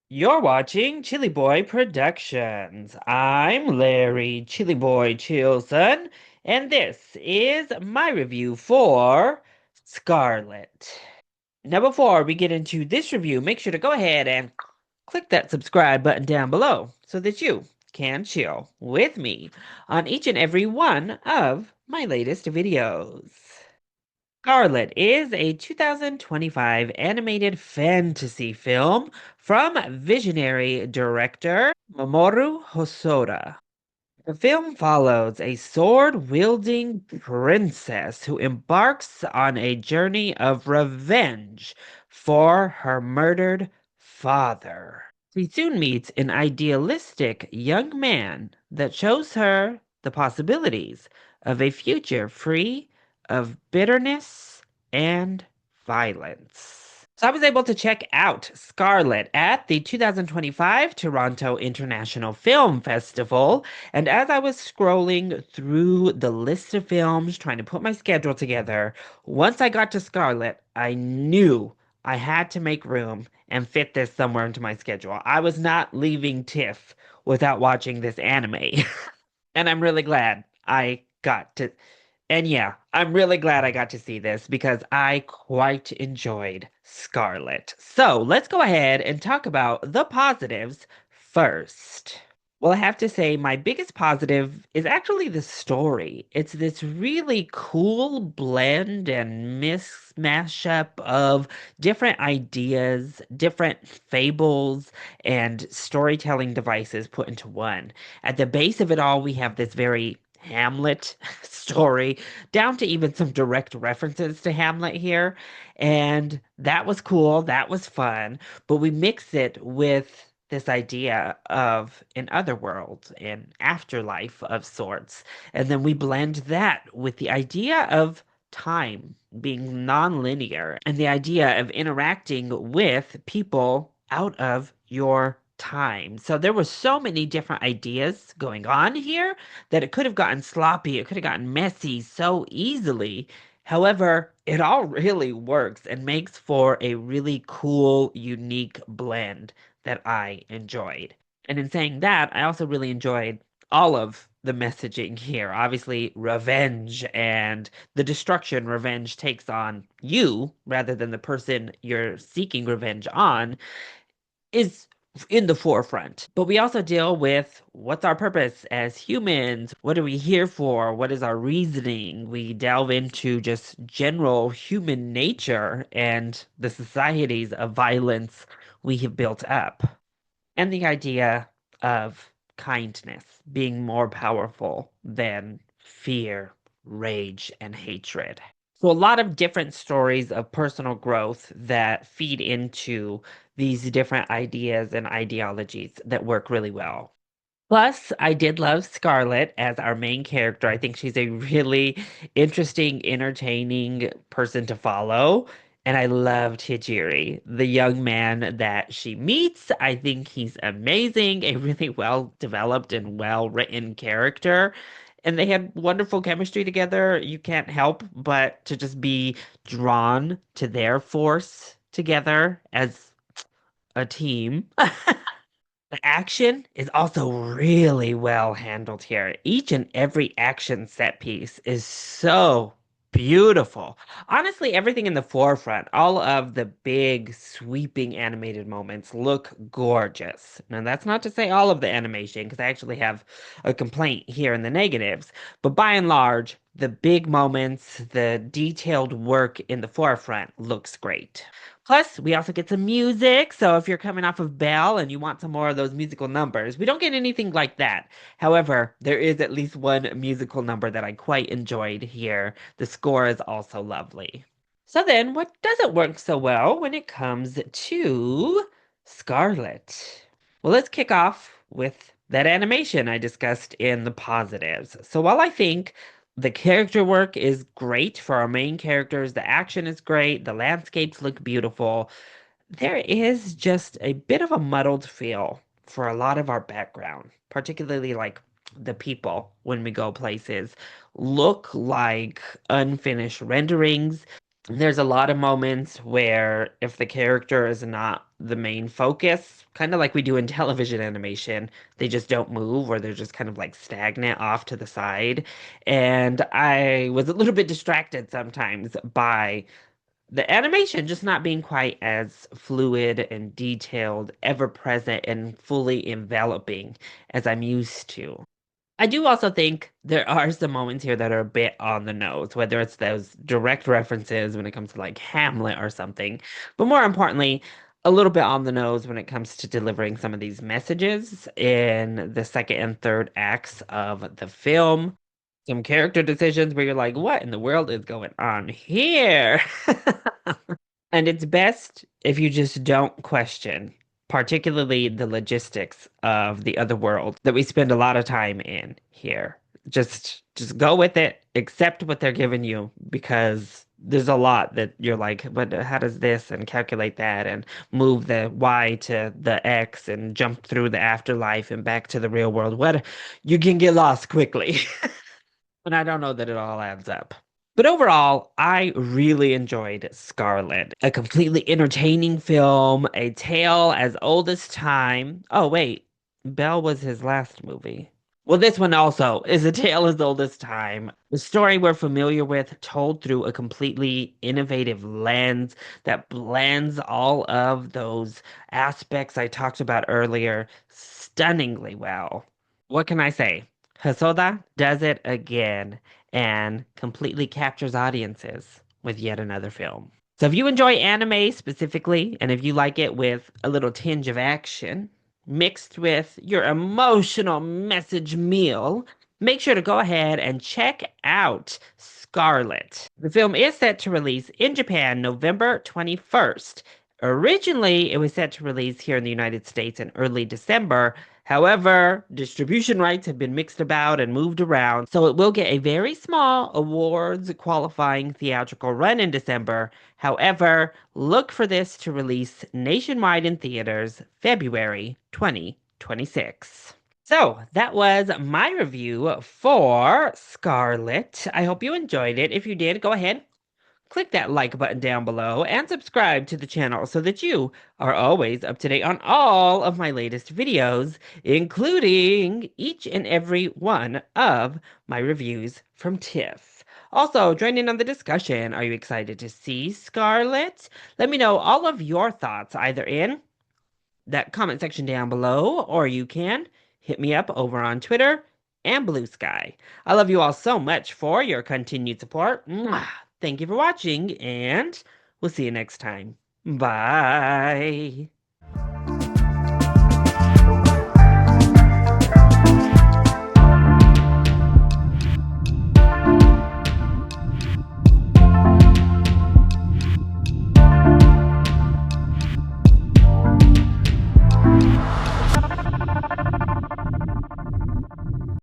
You're watching ChillyBoy Productions. I'm Larry ChillyBoy Chilson, and this is my review for Scarlet. Now, before we get into this review, make sure to go ahead and click that subscribe button down below so that you can chill with me on each and every one of my latest videos. Scarlet is a 2025 animated fantasy film from visionary director Mamoru Hosoda. The film follows a sword-wielding princess who embarks on a journey of revenge for her murdered father. She soon meets an idealistic young man that shows her the possibilities of a future free of bitterness and violence. So I was able to check out Scarlet at the 2025 Toronto International Film Festival, and as I was scrolling through the list of films, trying to put my schedule together, once I got to Scarlet, I knew I had to make room and fit this somewhere into my schedule. I was not leaving TIFF without watching this anime. And I'm really glad I got to. And yeah, I'm really glad I got to see this because I quite enjoyed Scarlet. So let's go ahead and talk about the positives first. Well, I have to say, my biggest positive is actually the story. It's this really cool blend and mashup of different ideas, different fables, and storytelling devices put into one. At the base of it all, we have this very Hamlet story, down to even some direct references to Hamlet here. And that was cool. That was fun. But we mix it with this idea of an otherworld, an afterlife of sorts. And then we blend that with the idea of time being non-linear and the idea of interacting with people out of your time. So there were so many different ideas going on here that it could have gotten sloppy, it could have gotten messy so easily. However, it all really works and makes for a really cool, unique blend that I enjoyed. And in saying that, I also really enjoyed all of the messaging here. Obviously, revenge and the destruction revenge takes on you rather than the person you're seeking revenge on is in the forefront. But we also deal with what's our purpose as humans? What are we here for? What is our reasoning? We delve into just general human nature and the societies of violence we have built up. And the idea of kindness being more powerful than fear, rage, and hatred. So, a lot of different stories of personal growth that feed into these different ideas and ideologies that work really well. Plus, I did love Scarlett as our main character. I think she's a really interesting, entertaining person to follow. And I loved Hijiri, the young man that she meets. I think he's amazing, a really well developed and well written character. And they had wonderful chemistry together. You can't help but to just be drawn to their force together as a team. The action is also really well handled here. Each and every action set piece is so beautiful. Honestly, everything in the forefront, all of the big sweeping animated moments look gorgeous. Now, that's not to say all of the animation, because I actually have a complaint here in the negatives, but by and large, the big moments, the detailed work in the forefront looks great. Plus, we also get some music. So if you're coming off of Belle and you want some more of those musical numbers, we don't get anything like that. However, there is at least one musical number that I quite enjoyed here. The score is also lovely. So then, what doesn't work so well when it comes to Scarlet? Well, let's kick off with that animation I discussed in the positives. So while I think the character work is great for our main characters, the action is great, the landscapes look beautiful, there is just a bit of a muddled feel for a lot of our background, particularly like the people when we go places look like unfinished renderings. There's a lot of moments where if the character is not the main focus, kind of like we do in television animation, they just don't move or they're just kind of like stagnant off to the side. And I was a little bit distracted sometimes by the animation just not being quite as fluid and detailed, ever present, and fully enveloping as I'm used to. I do also think there are some moments here that are a bit on the nose, whether it's those direct references when it comes to like Hamlet or something, but more importantly, a little bit on the nose when it comes to delivering some of these messages in the second and third acts of the film. Some character decisions where you're like, what in the world is going on here? And it's best if you just don't question, particularly the logistics of the other world that we spend a lot of time in here. Just go with it, accept what they're giving you because there's a lot that you're like, but how does this and calculate that and move the Y to the X and jump through the afterlife and back to the real world? What you can get lost quickly. And I don't know that it all adds up. But overall, I really enjoyed Scarlet. A completely entertaining film, a tale as old as time. Oh, wait, Belle was his last movie. Well, this one also is a tale as old as time. The story we're familiar with, told through a completely innovative lens that blends all of those aspects I talked about earlier stunningly well. What can I say? Hosoda does it again and completely captures audiences with yet another film. So if you enjoy anime specifically, and if you like it with a little tinge of action mixed with your emotional message meal, make sure to go ahead and check out Scarlet. The film is set to release in Japan November 21st. Originally, it was set to release here in the United States in early December. However, distribution rights have been mixed about and moved around, so it will get a very small awards qualifying theatrical run in December. However, look for this to release nationwide in theaters February 2026. So that was my review for Scarlet. I hope you enjoyed it. If you did, go ahead, click that like button down below and subscribe to the channel so that you are always up to date on all of my latest videos, including each and every one of my reviews from TIFF. Also, join in on the discussion. Are you excited to see Scarlet? Let me know all of your thoughts either in that comment section down below, or you can hit me up over on Twitter and Blue Sky. I love you all so much for your continued support. Mwah! Thank you for watching, and we'll see you next time. Bye.